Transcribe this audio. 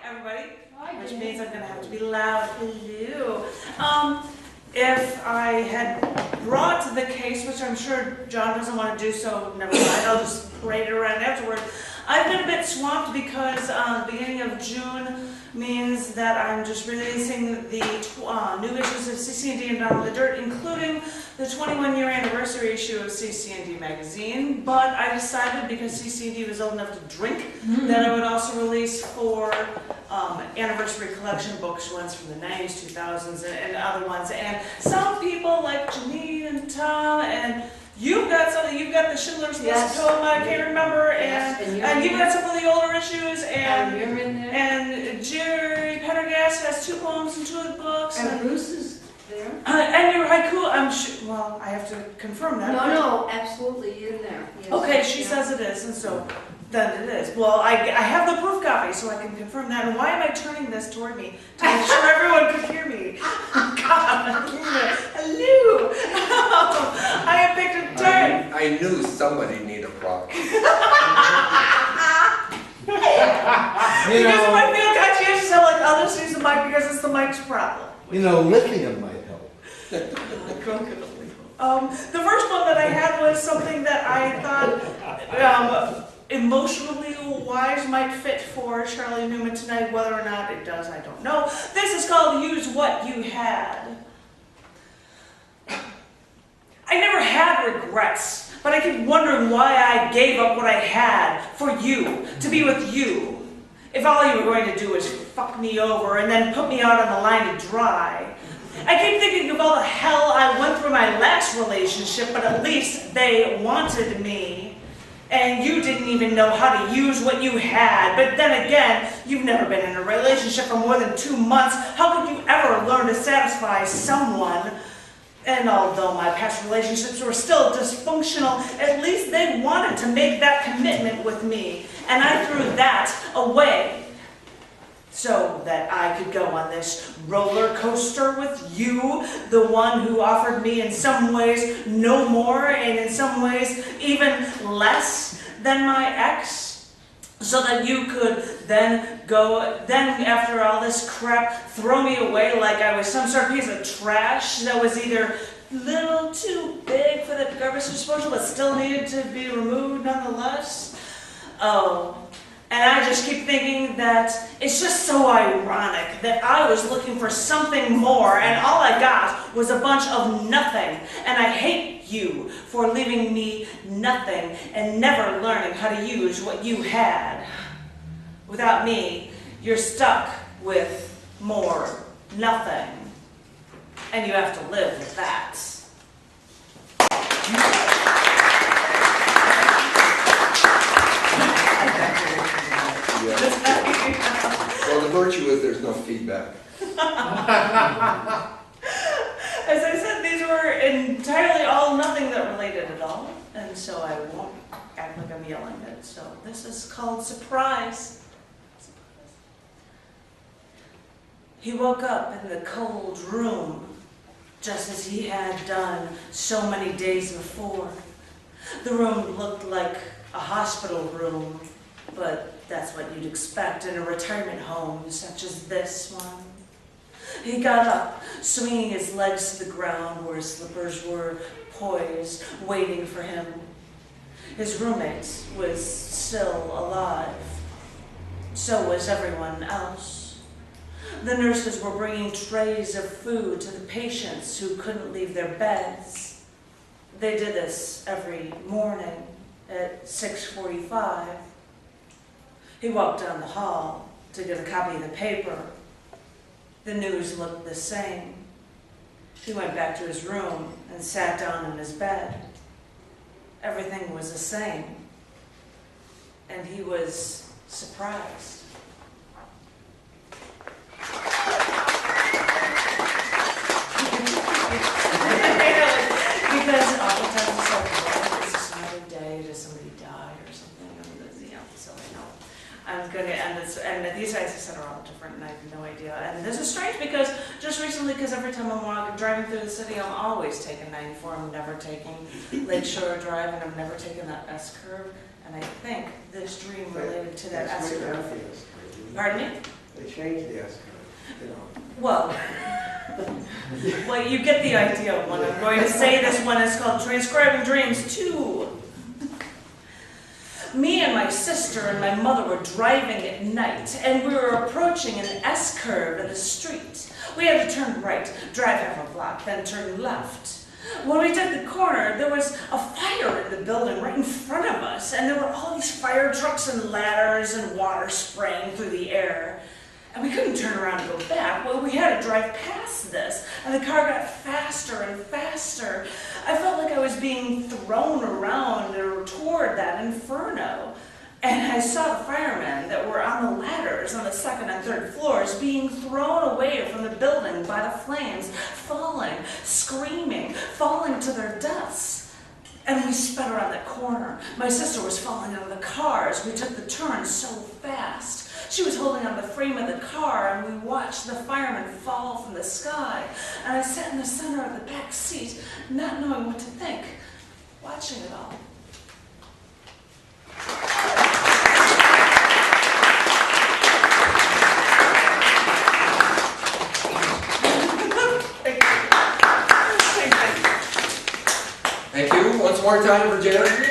everybody. Hi, Which Jen. means I'm going to have to be loud. Hello. If I had brought the case, which I'm sure John doesn't want to do, so never mind, I'll just parade it around afterward. I've been a bit swamped because the beginning of June means that I'm just releasing the new issues of CC&D and Down in the Dirt, including the 21-year anniversary issue of CC&D magazine. But I decided, because CC&D was old enough to drink, that I would also release 4 anniversary collection books, ones from the 90s, 2000s, and other ones. And some people, like Janine and Tom, and you've got something. You've got the Schindler's List poem I can't remember, and you've got some of the older issues, and you're in there. and Jerry Pendergast has 2 poems in 2 of the books, And Bruce is there. and your haiku. I'm sure. Well, I have to confirm that. No, absolutely in there. Yes. Okay, she says it is, and so then it is. Well, I have the proof copy, so I can confirm that. And why am I turning this toward me? To make sure everyone could hear me. God, hello. I have picked a turn. I knew somebody needed a prop. Because if I feel conscientious, I like others use the mic because it's the mic's problem. You know, lithium might help. The first one that I had was something that I thought emotionally wise might fit for Charlie Newman tonight. Whether or not it does, I don't know. This is called Use What You Had. I never had regrets, but I keep wondering why I gave up what I had for you, to be with you. If all you were going to do was fuck me over and then put me out on the line to dry. I keep thinking of all the hell I went through in my last relationship, but at least they wanted me. And you didn't even know how to use what you had. But then again, you've never been in a relationship for more than 2 months. How could you ever learn to satisfy someone? And although my past relationships were still dysfunctional, at least they wanted to make that commitment with me. And I threw that away so that I could go on this roller coaster with you, the one who offered me in some ways no more and in some ways even less than my ex, so that you could then after all this crap, throw me away like I was some sort of piece of trash that was either a little too big for the garbage disposal but still needed to be removed nonetheless. Oh. And I just keep thinking that it's just so ironic that I was looking for something more and all I got was a bunch of nothing. And I hate you for leaving me nothing and never learning how to use what you had. Without me, you're stuck with more nothing. And you have to live with that. Well, the virtue is there's no feedback. As I said, these were entirely all nothing that related at all, and so I won't act like I'm yelling it. So this is called Surprise. He woke up in the cold room, just as he had done so many days before. The room looked like a hospital room, but that's what you'd expect in a retirement home such as this one. He got up, swinging his legs to the ground where his slippers were poised, waiting for him. His roommate was still alive. So was everyone else. The nurses were bringing trays of food to the patients who couldn't leave their beds. They did this every morning at 6:45. He walked down the hall to get a copy of the paper. The news looked the same. He went back to his room and sat down in his bed. Everything was the same. And he was surprised. Because oftentimes it's like, well, it's just another day, does somebody die or something? So I know. I'm going to end this, and these guys I said are all different, and I have no idea. And this is strange because just recently, because every time I'm driving through the city, I'm always taking 94. I'm never taking Lakeshore Drive, and I'm never taking that S curve. And I think this dream related to that S curve. Pardon me? They changed the S curve, you know. Well, you get the idea of what I'm going to say. This one is called Transcribing Dreams 2. Me and my sister and my mother were driving at night, and we were approaching an S-curve in the street. We had to turn right, drive half a block, then turn left. When we took the corner, there was a fire in the building right in front of us, and there were all these fire trucks and ladders and water spraying through the air. And we couldn't turn around and go back. Well, we had to drive past this, and the car got faster and faster. I felt like I was being thrown around or toward that inferno. And I saw the firemen that were on the ladders on the second and third floors being thrown away from the building by the flames, falling, screaming, falling to their deaths. And we sped around the corner. My sister was falling out of the car as we took the turn so fast. She was holding on the frame of the car, and we watched the firemen fall from the sky. And I sat in the center of the back seat, not knowing what to think, watching it all. Thank you. Once more time for Janet.